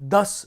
10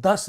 10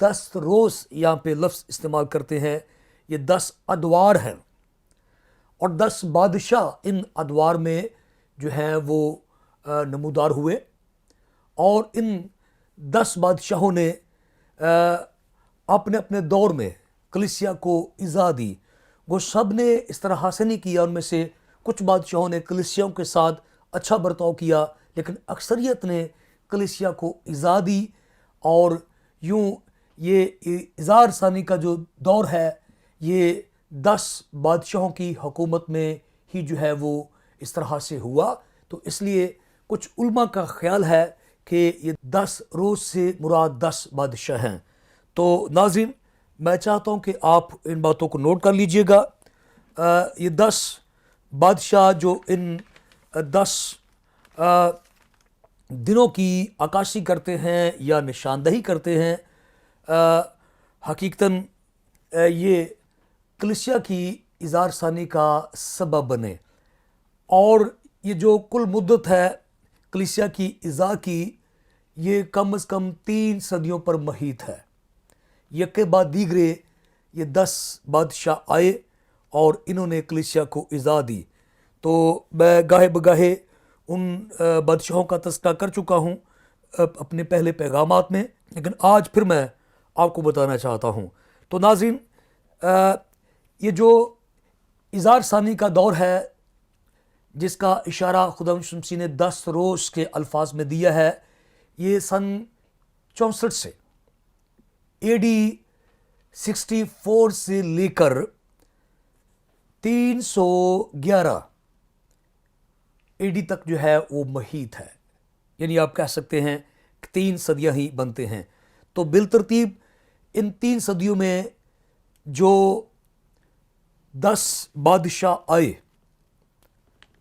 10 روز یہاں پہ لفظ استعمال کرتے ہیں یہ 10 ادوار ہیں، اور 10 بادشاہ ان ادوار میں جو ہیں وہ نمودار ہوئے، اور ان 10 بادشاہوں نے اپنے اپنے دور میں کلیسیا کو ایذا دی۔ وہ سب نے اس طرح حاصل نہیں کیا، ان میں سے کچھ بادشاہوں نے کلیسیاؤں کے ساتھ اچھا برتاؤ کیا، لیکن اکثریت نے کلیسیا کو ایذا دی، اور یوں یہ اظہار ثانی کا جو دور ہے یہ 10 بادشاہوں کی حکومت میں ہی جو ہے وہ اس طرح سے ہوا۔ تو اس لیے کچھ علماء کا خیال ہے کہ یہ 10 روز سے مراد 10 بادشاہ ہیں۔ تو ناظرین، میں چاہتا ہوں کہ آپ ان باتوں کو نوٹ کر لیجئے گا۔ یہ 10 بادشاہ جو ان 10 دنوں کی عکاسی کرتے ہیں یا نشاندہی کرتے ہیں، حقیقتاً یہ کلیسیا کی اظہار ثانی کا سبب بنے، اور یہ جو کل مدت ہے کلیسیا کی ایذا کی، یہ کم از کم 3 صدیوں پر محیط ہے۔ یک کے بعد دیگرے یہ 10 بادشاہ آئے اور انہوں نے کلیسیا کو ایذا دی۔ تو میں گاہے بگاہے ان بادشاہوں کا تذکرہ کر چکا ہوں اپنے پہلے پیغامات میں، لیکن آج پھر میں آپ کو بتانا چاہتا ہوں۔ تو ناظرین، یہ جو اظہار ثانی کا دور ہے جس کا اشارہ خدا یسوع مسیح نے 10 روز کے الفاظ میں دیا ہے، یہ سن 64 سے AD 64 سے لے کر 311 AD تک جو ہے وہ محیط ہے، یعنی آپ کہہ سکتے ہیں کہ 3 صدیاں ہی بنتے ہیں۔ تو بالترتیب ان 3 صدیوں میں جو 10 بادشاہ آئے،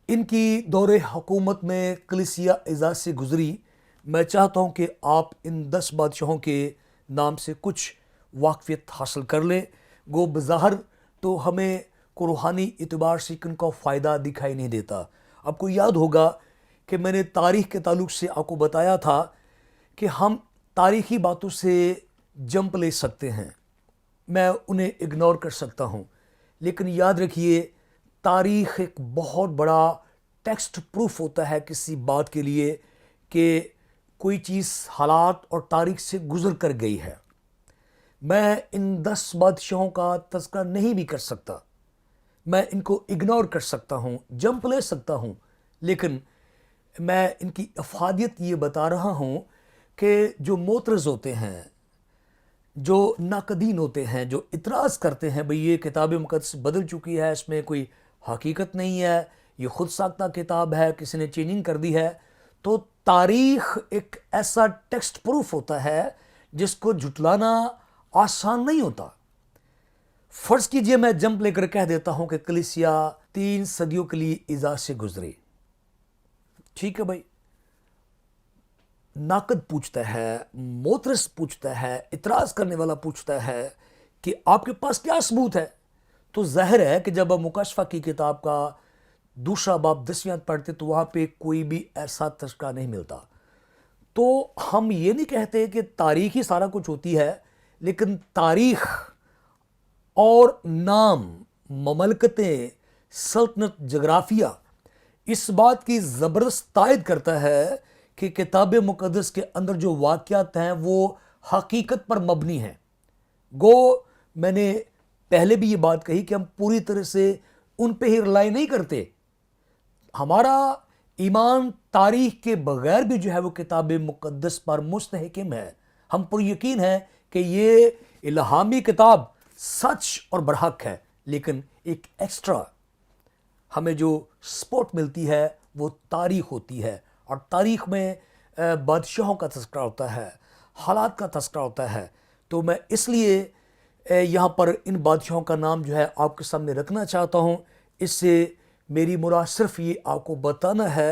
ان کی دور حکومت میں کلیسیا ایذا سے گزری۔ میں چاہتا ہوں کہ آپ ان 10 بادشاہوں کے نام سے کچھ واقفیت حاصل کر لیں۔ گو بظاہر تو ہمیں کو روحانی اعتبار سے ان کا فائدہ دکھائی نہیں دیتا۔ آپ کو یاد ہوگا کہ میں نے تاریخ کے تعلق سے آپ کو بتایا تھا کہ ہم تاریخی باتوں سے جمپ لے سکتے ہیں، میں انہیں اگنور کر سکتا ہوں، لیکن یاد رکھیے تاریخ ایک بہت بڑا ٹیکسٹ پروف ہوتا ہے کسی بات کے لیے کہ کوئی چیز حالات اور تاریخ سے گزر کر گئی ہے۔ میں ان 10 بادشاہوں کا تذکرہ نہیں بھی کر سکتا، میں ان کو اگنور کر سکتا ہوں، جمپ لے سکتا ہوں، لیکن میں ان کی افادیت یہ بتا رہا ہوں کہ جو معترض ہوتے ہیں، جو ناقدین ہوتے ہیں، جو اعتراض کرتے ہیں بھئی یہ کتاب مقدس بدل چکی ہے، اس میں کوئی حقیقت نہیں ہے، یہ خود ساختہ کتاب ہے، کسی نے چینجنگ کر دی ہے، تو تاریخ ایک ایسا ٹیکسٹ پروف ہوتا ہے جس کو جھٹلانا آسان نہیں ہوتا۔ فرض کیجئے میں جمپ لے کر کہہ دیتا ہوں کہ کلیسیا 3 صدیوں کے لیے ایذا سے گزری، ٹھیک ہے بھائی، ناقد پوچھتا ہے، معترض پوچھتا ہے، اعتراض کرنے والا پوچھتا ہے کہ آپ کے پاس کیا ثبوت ہے؟ تو ظاہر ہے کہ جب آپ مکاشفہ کی کتاب کا 2 باب 10 پڑھتے تو وہاں پہ کوئی بھی ایسا تذکرہ نہیں ملتا۔ تو ہم یہ نہیں کہتے کہ تاریخ ہی سارا کچھ ہوتی ہے، لیکن تاریخ اور نام، مملکتیں، سلطنت، جغرافیہ اس بات کی زبردست تائید کرتا ہے کہ کتاب مقدس کے اندر جو واقعات ہیں وہ حقیقت پر مبنی ہیں۔ گو میں نے پہلے بھی یہ بات کہی کہ ہم پوری طرح سے ان پہ ہی رلائی نہیں کرتے، ہمارا ایمان تاریخ کے بغیر بھی جو ہے وہ کتاب مقدس پر مستحکم ہے۔ ہم پر یقین ہے کہ یہ الہامی کتاب سچ اور برحق ہے، لیکن ایک ایکسٹرا ہمیں جو سپورٹ ملتی ہے وہ تاریخ ہوتی ہے، اور تاریخ میں بادشاہوں کا تذکرہ ہوتا ہے، حالات کا تذکرہ ہوتا ہے۔ تو میں اس لیے یہاں پر ان بادشاہوں کا نام جو ہے آپ کے سامنے رکھنا چاہتا ہوں۔ اس سے میری مراد صرف یہ آپ کو بتانا ہے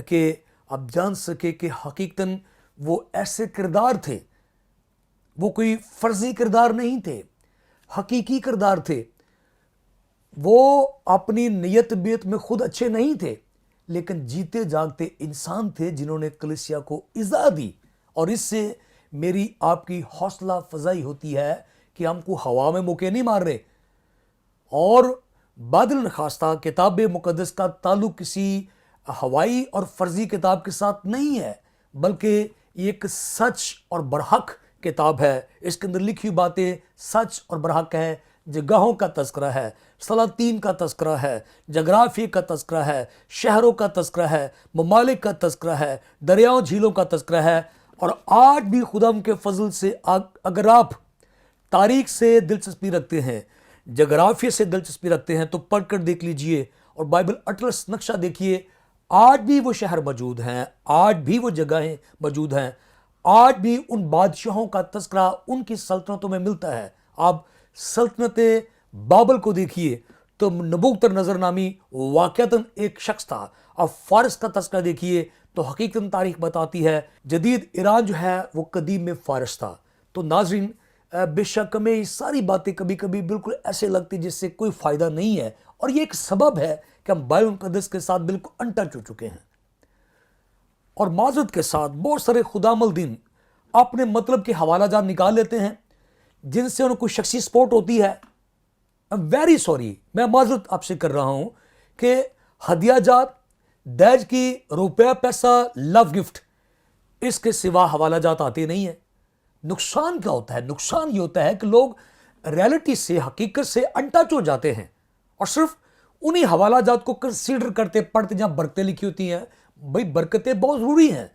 کہ آپ جان سکے کہ حقیقتاً وہ ایسے کردار تھے، وہ کوئی فرضی کردار نہیں تھے، حقیقی کردار تھے۔ وہ اپنی نیت بیت میں خود اچھے نہیں تھے، لیکن جیتے جاگتے انسان تھے جنہوں نے کلیسیا کو ایذا دی، اور اس سے میری آپ کی حوصلہ فضائی ہوتی ہے کہ ہم کو ہوا میں موقع نہیں مار رہے. اور بادل نخواستہ کتاب مقدس کا تعلق کسی ہوائی اور فرضی کتاب کے ساتھ نہیں ہے، بلکہ یہ ایک سچ اور برحق کتاب ہے. اس کے اندر لکھی باتیں سچ اور برحق ہے. جگہوں کا تذکرہ ہے، سلاطین کا تذکرہ ہے، جغرافی کا تذکرہ ہے، شہروں کا تذکرہ ہے، ممالک کا تذکرہ ہے، دریاؤں جھیلوں کا تذکرہ ہے. اور آج بھی خدا کے فضل سے اگر آپ تاریخ سے دلچسپی رکھتے ہیں، جغرافیہ سے دلچسپی رکھتے ہیں، تو پڑھ کر دیکھ لیجئے اور بائبل اٹلس نقشہ دیکھیے. آج بھی وہ شہر موجود ہیں، آج بھی وہ جگہیں موجود ہیں، آج بھی ان بادشاہوں کا تذکرہ ان کی سلطنتوں میں ملتا ہے. آپ سلطنت بابل کو دیکھیے تو نبوکدنصر نظر نامی واقعتاً ایک شخص تھا. اب فارس کا تذکرہ دیکھیے تو حقیقتاً تاریخ بتاتی ہے جدید ایران جو ہے وہ قدیم میں فارس تھا. تو ناظرین، بے شک ہمیں یہ ساری باتیں کبھی کبھی بالکل ایسے لگتی جس سے کوئی فائدہ نہیں ہے، اور یہ ایک سبب ہے کہ ہم بائبل مقدس کے ساتھ بالکل انٹچ ہو چکے ہیں. اور معذرت کے ساتھ بہت سارے خدامل دین اپنے مطلب کے حوالہ جات نکال لیتے ہیں جن سے ان کو شخصی سپورٹ ہوتی ہے. ویری سوری، میں معذرت آپ سے کر رہا ہوں کہ ہدیہ جات، دہیج کی روپیہ پیسہ، لو گفٹ، اس کے سوا حوالہ جات آتے نہیں ہیں. نقصان کیا ہوتا ہے؟ نقصان یہ ہوتا ہے کہ لوگ ریالٹی سے، حقیقت سے انٹچ ہو جاتے ہیں اور صرف انہی حوالہ جات کو کنسیڈر کرتے پڑھتے جہاں برکتیں لکھی ہوتی ہیں. بھئی برکتیں بہت ضروری ہیں،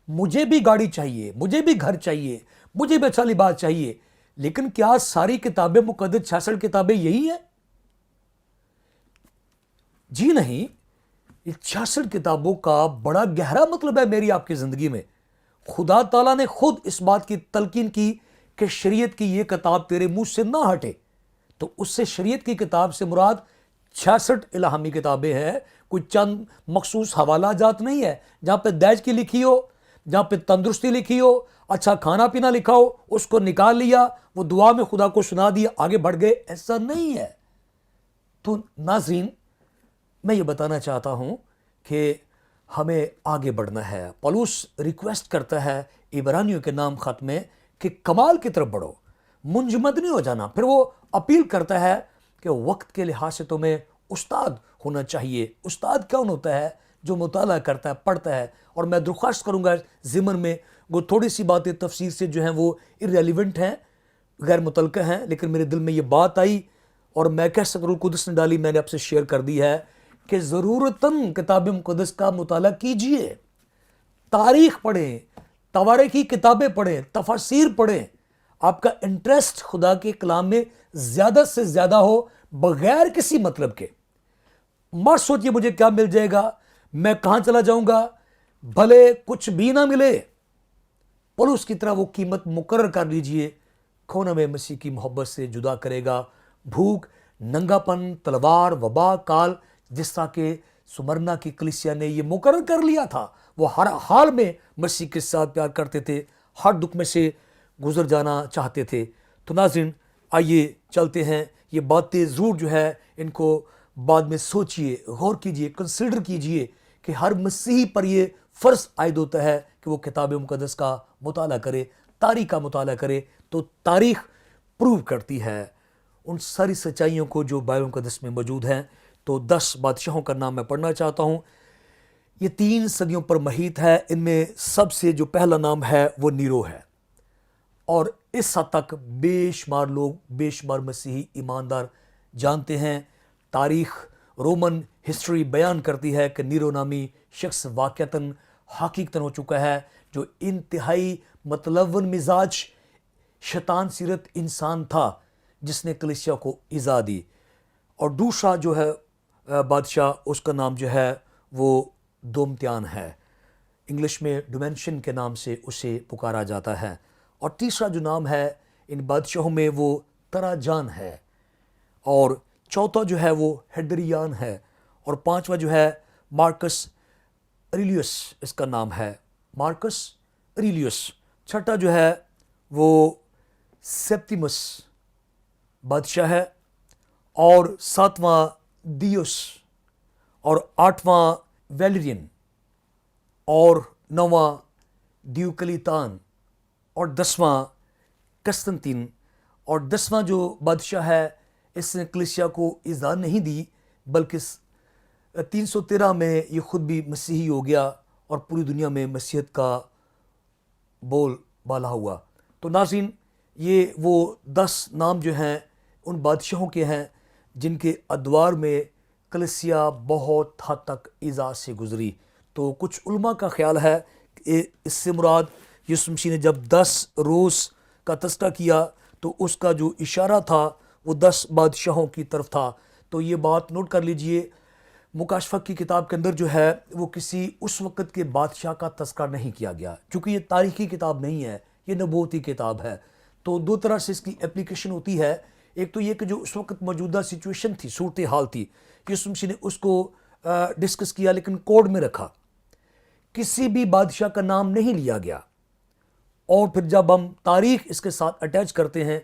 مجھے بھی گاڑی چاہیے، مجھے بھی گھر چاہیے، مجھے بھی اچھا لباس چاہیے، لیکن کیا ساری کتابیں مقدس 66 کتابیں یہی ہیں؟ جی نہیں. یہ 66 کتابوں کا بڑا گہرا مطلب ہے میری آپ کی زندگی میں. خدا تعالیٰ نے خود اس بات کی تلقین کی کہ شریعت کی یہ کتاب تیرے منہ سے نہ ہٹے. تو اس سے شریعت کی کتاب سے مراد 66 الہامی کتابیں ہیں، کوئی چند مخصوص حوالہ جات نہیں ہے جہاں پہ دہیج کی لکھی ہو، جہاں پہ تندرستی لکھی ہو، اچھا کھانا پینا لکھا ہو، اس کو نکال لیا، وہ دعا میں خدا کو سنا دیا، آگے بڑھ گئے. ایسا نہیں ہے. تو ناظرین، میں یہ بتانا چاہتا ہوں کہ ہمیں آگے بڑھنا ہے. پولس ریکویسٹ کرتا ہے عبرانیوں کے نام خط میں کہ کمال کی طرف بڑھو، منجمد نہیں ہو جانا. پھر وہ اپیل کرتا ہے کہ وقت کے لحاظ سے تمہیں استاد ہونا چاہیے. استاد کون ہوتا ہے؟ جو مطالعہ کرتا ہے، پڑھتا ہے. اور میں درخواست کروں گا ضمن میں وہ تھوڑی سی باتیں تفسیر سے جو ہیں وہ irrelevant ہیں، غیر متعلقہ ہیں، لیکن میرے دل میں یہ بات آئی اور میں کہہ سکتا روح القدس نے ڈالی، میں نے آپ سے شیئر کر دی ہے کہ ضرورتاً کتاب مقدس کا مطالعہ کیجئے. تاریخ پڑھیں، تواریخی کتابیں پڑھیں، تفاسیر پڑھیں. آپ کا انٹرسٹ خدا کے کلام میں زیادہ سے زیادہ ہو، بغیر کسی مطلب کے. مت سوچئے مجھے کیا مل جائے گا، میں کہاں چلا جاؤں گا، بھلے کچھ بھی نہ ملے. پولس کی طرح وہ قیمت مقرر کر لیجئے. کون ہمیں مسیح کی محبت سے جدا کرے گا؟ بھوک، ننگا پن، تلوار، وبا، کال. جس طرح کہ سمرنا کی کلیسیا نے یہ مقرر کر لیا تھا، وہ ہر حال میں مسیح کے ساتھ پیار کرتے تھے، ہر دکھ میں سے گزر جانا چاہتے تھے. تو ناظرین، آئیے چلتے ہیں. یہ باتیں ضرور جو ہے ان کو بعد میں سوچئے، غور کیجئے، کنسیڈر کیجئے کہ ہر مسیحی پر یہ فرض عائد ہوتا ہے کہ وہ کتاب مقدس کا مطالعہ کرے، تاریخ کا مطالعہ کرے. تو تاریخ پروو کرتی ہے ان ساری سچائیوں کو جو بائبل مقدس میں موجود ہیں. تو 10 بادشاہوں کا نام میں پڑھنا چاہتا ہوں. یہ 3 صدیوں پر محیط ہے. ان میں سب سے جو پہلا نام ہے وہ نیرو ہے، اور اس حد تک بے شمار لوگ، بے شمار مسیحی ایماندار جانتے ہیں. تاریخ، رومن ہسٹری بیان کرتی ہے کہ نیرو نامی شخص واقعتاً حقیقتاً ہو چکا ہے، جو انتہائی متلون مزاج شیطان سیرت انسان تھا جس نے کلیسیا کو ایذا دی. اور دوسرا جو ہے بادشاہ، اس کا نام جو ہے وہ دومتیان ہے. انگلش میں ڈومینشن کے نام سے اسے پکارا جاتا ہے. اور تیسرا جو نام ہے ان بادشاہوں میں وہ تراجان ہے. اور چوتھا جو ہے وہ ہیڈریان ہے. اور پانچواں جو ہے مارکس ایریلیس، اس کا نام ہے مارکس ایریلیس. چھٹا جو ہے وہ سیپٹیمس بادشاہ ہے. اور 7واں دیوس، اور 8واں ویلیرین، اور 9واں ڈیوکلیتان، اور 10واں قسطنطین، اور 10واں جو بادشاہ ہے اس نے کلیسیا کو ایذا نہیں دی، بلکہ 313 میں یہ خود بھی مسیحی ہو گیا اور پوری دنیا میں مسیحیت کا بول بالا ہوا۔ تو ناظرین، یہ وہ 10 نام جو ہیں ان بادشاہوں کے ہیں جن کے ادوار میں کلیسیا بہت حد تک ایذا سے گزری۔ تو کچھ علماء کا خیال ہے کہ اس سے مراد یسوع مسیح نے جب 10 روز کا تذکرہ کیا تو اس کا جو اشارہ تھا وہ 10 بادشاہوں کی طرف تھا۔ تو یہ بات نوٹ کر لیجئے، مکاشفہ کی کتاب کے اندر جو ہے وہ کسی اس وقت کے بادشاہ کا تذکرہ نہیں کیا گیا، چونکہ یہ تاریخی کتاب نہیں ہے، یہ نبوتی کتاب ہے۔ تو دو طرح سے اس کی اپلیکیشن ہوتی ہے۔ ایک تو یہ کہ جو اس وقت موجودہ سچویشن تھی، صورتحال تھی، یسوع مسیح نے اس کو ڈسکس کیا لیکن کوڈ میں رکھا، کسی بھی بادشاہ کا نام نہیں لیا گیا۔ اور پھر جب ہم تاریخ اس کے ساتھ اٹیچ کرتے ہیں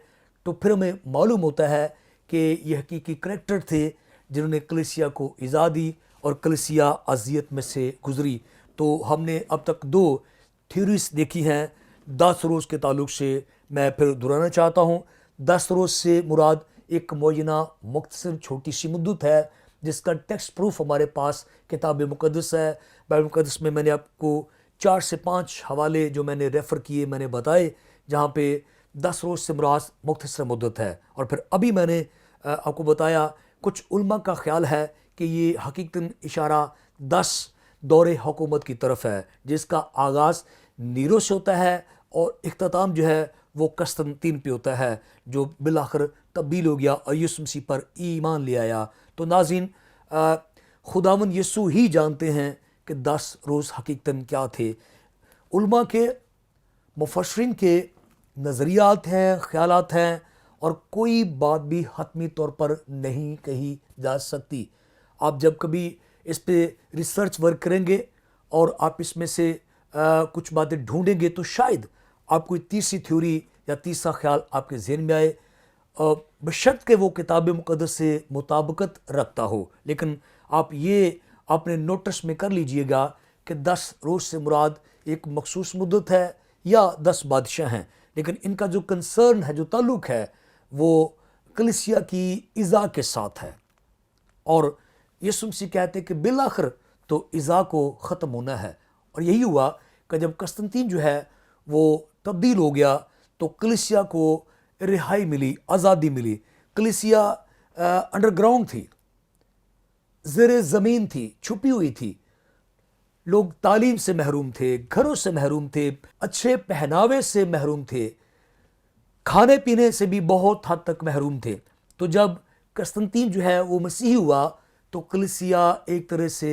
تو پھر ہمیں معلوم ہوتا ہے کہ یہ حقیقی کریکٹر تھے جنہوں نے کلیسیا کو ایذا دی اور کلیسیا اذیت میں سے گزری۔ تو ہم نے اب تک 2 تھیوریز دیکھی ہیں 10 روز کے تعلق سے۔ میں پھر دہرانا چاہتا ہوں، 10 روز سے مراد ایک معینہ مختصر چھوٹی سی مدت ہے جس کا ٹیکسٹ پروف ہمارے پاس کتاب مقدس ہے۔ بائبل مقدس میں میں نے آپ کو 4 سے 5 حوالے جو میں نے ریفر کیے، میں نے بتائے، جہاں پہ 10 روز سے مراد مختصر مدت ہے۔ اور پھر ابھی میں نے آپ کو بتایا کچھ علماء کا خیال ہے کہ یہ حقیقتاً اشارہ 10 دور حکومت کی طرف ہے، جس کا آغاز نیرو سے ہوتا ہے اور اختتام جو ہے وہ قسطنطین پہ ہوتا ہے، جو بالآخر تبدیل ہو گیا اور یسوع مسیح پر ایمان لے آیا۔ تو ناظرین، خداوند یسوع ہی جانتے ہیں کہ 10 روز حقیقتاً کیا تھے۔ علماء کے، مفسرین کے نظریات ہیں، خیالات ہیں، اور کوئی بات بھی حتمی طور پر نہیں کہی جا سکتی۔ آپ جب کبھی اس پہ ریسرچ ورک کریں گے اور آپ اس میں سے کچھ باتیں ڈھونڈیں گے تو شاید آپ کوئی تیسری تھیوری یا تیسرا خیال آپ کے ذہن میں آئے، بشرط کہ وہ کتاب مقدس سے مطابقت رکھتا ہو۔ لیکن آپ یہ اپنے نوٹس میں کر لیجئے گا کہ 10 روز سے مراد ایک مخصوص مدت ہے یا 10 بادشاہ ہیں، لیکن ان کا جو کنسرن ہے، جو تعلق ہے، وہ کلیسیا کی ایذا کے ساتھ ہے۔ اور یسوع مسیح کہتے کہ بالآخر تو ایذا کو ختم ہونا ہے، اور یہی ہوا کہ جب قسطنطین جو ہے وہ تبدیل ہو گیا تو کلیسیا کو رہائی ملی، آزادی ملی۔ کلیسیا انڈر گراؤنڈ تھی، زیر زمین تھی، چھپی ہوئی تھی، لوگ تعلیم سے محروم تھے، گھروں سے محروم تھے، اچھے پہناوے سے محروم تھے، کھانے پینے سے بھی بہت حد تک محروم تھے۔ تو جب قسطنطین جو ہے وہ مسیحی ہوا تو کلیسیا ایک طرح سے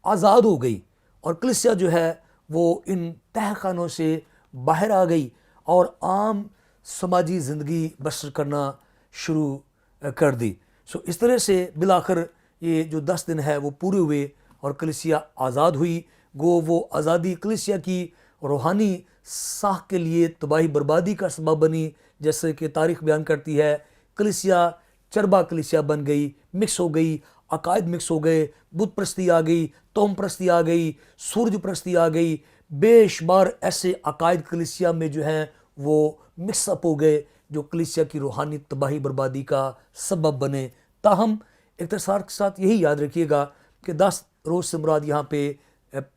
آزاد ہو گئی، اور کلیسیا جو ہے وہ ان تہخانوں سے باہر آ گئی اور عام سماجی زندگی بسر کرنا شروع کر دی۔ اس طرح سے بالآخر یہ جو 10 دن ہے وہ پورے ہوئے اور کلیسیا آزاد ہوئی۔ گو وہ آزادی کلیسیا کی روحانی ساکھ کے لیے تباہی بربادی کا سبب بنی، جیسے کہ تاریخ بیان کرتی ہے۔ کلیسیا چربا کلیسیا بن گئی، مکس ہو گئی، عقائد مکس ہو گئے، بت پرستی آ گئی، توم پرستی آ گئی، سورج پرستی آ گئی، بے شمار ایسے عقائد کلیسیا میں جو ہیں وہ مکس اپ ہو گئے جو کلیسیا کی روحانی تباہی بربادی کا سبب بنے۔ تاہم اختصار کے ساتھ یہی یاد رکھیے گا کہ 10 روز سے مراد یہاں پہ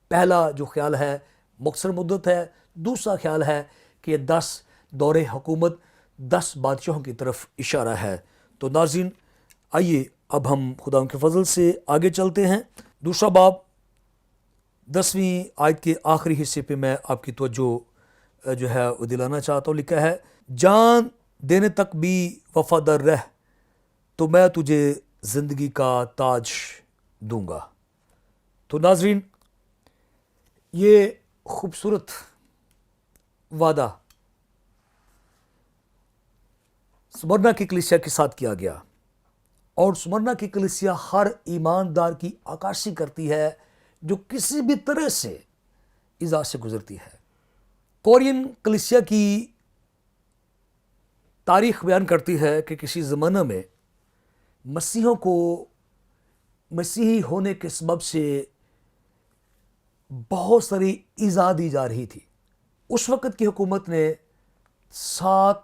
پہلا جو خیال ہے مختصر مدت ہے، دوسرا خیال ہے کہ 10 دور حکومت 10 بادشاہوں کی طرف اشارہ ہے۔ تو ناظرین، آئیے اب ہم خدا کے فضل سے آگے چلتے ہیں۔ دوسرا باب 10ویں آیت کے آخری حصے پہ میں آپ کی توجہ جو ہے وہ دلانا چاہتا ہوں۔ لکھا ہے، جان دینے تک بھی وفادار رہ تو میں تجھے زندگی کا تاج دوں گا۔ تو ناظرین، یہ خوبصورت وعدہ سمرنا کی کلیسیا کے ساتھ کیا گیا، اور سمرنا کی کلیسیا ہر ایماندار کی عکاسی کرتی ہے جو کسی بھی طرح سے ایذا سے گزرتی ہے۔ کورین کلیسیا کی تاریخ بیان کرتی ہے کہ کسی زمانہ میں مسیحوں کو مسیحی ہونے کے سبب سے بہت ساری ایذا دی جا رہی تھی۔ اس وقت کی حکومت نے 7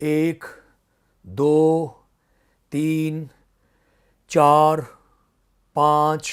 1, 2, 3, 4, 5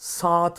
7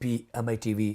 PMI TV।